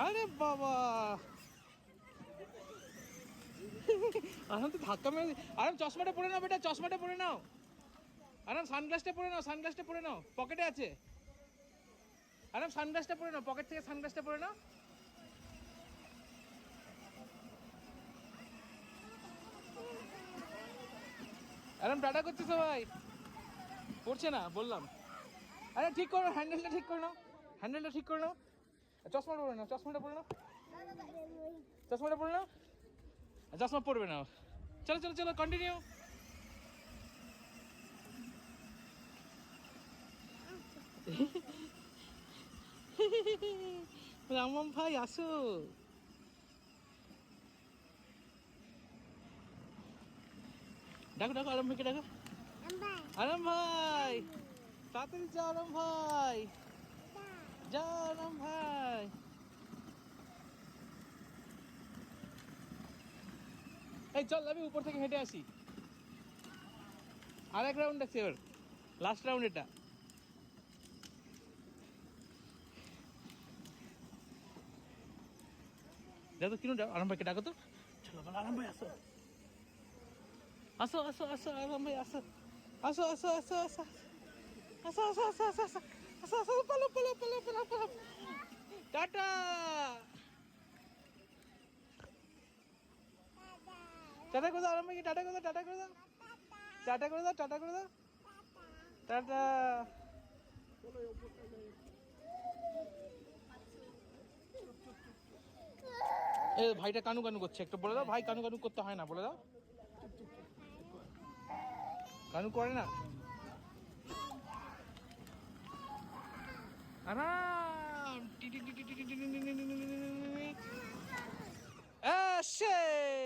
আরে বাবা, আরাম তো ধাক্কা মেরে। আরাম চশমাটা পরে নাও বেটা, চশমাটা পরে নাও। আরাম সানগ্লাসটা পরে নাও, সানগ্লাসটা পরে নাও, পকেটে আছে। আরাম সানগ্লাসটা পরে নাও, পকেট থেকে সানগ্লাসটা পরে নাও। আরাম টাটা করছে সবাই, পড়ছে না বললাম। আরে ঠিক করো, হ্যান্ডেলটা ঠিক করে নাও, হ্যান্ডেলটা ঠিক করে নাও। চশমাটা পরে নাও, চশমাটা পরে নাও, চশমাটা পরে নাও। চশমা পরবে না। চলো চলো চলো, কন্টিনিউ। রামম ভাই আসো। ডাকো ডাকো, আরাম ভাইকে ডাকো। আরাম ভাই তাড়াতাড়ি যাও, আরাম ভাই যাও, আরাম ভাই। এই চল, আমি উপর থেকে হেঁটে আসি। আর এক রাউন্ড আছে এবার, লাস্ট রাউন্ড এটা। দেখো কিনো, আরাম ভাইকে ডাকো তো। চলো বলো, আরাম ভাই আসো, আসো আসো আসো, আরাম ভাই আসো, আসো আসো আসো আসো আসো আসো আসো আসো আসো আসো আসো, পালো পালো পালো পালো পালো। টাটা। টাটা করে দাও আরাম ভাইকে, টাটা করে দাও, টাটা করে দাও, টাটা করে দাও, টাটা করে দাও, টাটা। এ ভাইটা কানু কানু করছে, একটু বলে দাও ভাই, কানু কানু করতে হয় না, বলে দাও। কানু করে না। আরাম টি টি টি টি টি টি টি টি টি।